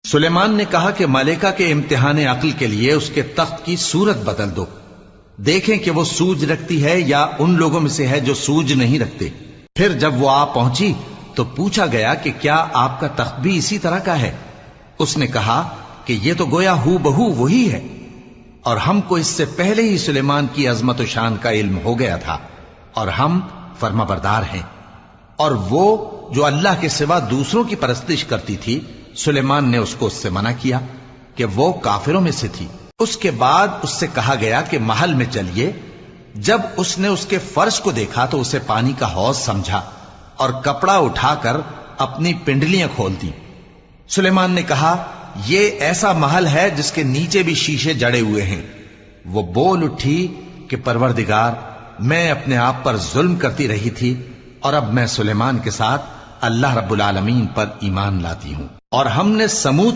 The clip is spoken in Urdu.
سلیمان نے کہا کہ ملکہ کے امتحان عقل کے لیے اس کے تخت کی صورت بدل دو، دیکھیں کہ وہ سوج رکھتی ہے یا ان لوگوں میں سے ہے جو سوج نہیں رکھتے۔ پھر جب وہ آ پہنچی تو پوچھا گیا کہ کیا آپ کا تخت بھی اسی طرح کا ہے؟ اس نے کہا کہ یہ تو گویا ہو بہو وہی ہے، اور ہم کو اس سے پہلے ہی سلیمان کی عظمت و شان کا علم ہو گیا تھا، اور ہم فرما بردار ہیں۔ اور وہ جو اللہ کے سوا دوسروں کی پرستش کرتی تھی، سلیمان نے اس کو اس سے منع کیا کہ وہ کافروں میں سے تھی۔ اس کے بعد اس سے کہا گیا کہ محل میں چلیے۔ جب اس نے اس کے فرش کو دیکھا تو اسے پانی کا حوض سمجھا اور کپڑا اٹھا کر اپنی پنڈلیاں کھول دی۔ سلیمان نے کہا یہ ایسا محل ہے جس کے نیچے بھی شیشے جڑے ہوئے ہیں۔ وہ بول اٹھی کہ پروردگار، میں اپنے آپ پر ظلم کرتی رہی تھی، اور اب میں سلیمان کے ساتھ اللہ رب العالمین پر ایمان لاتی ہوں۔ اور ہم نے سمود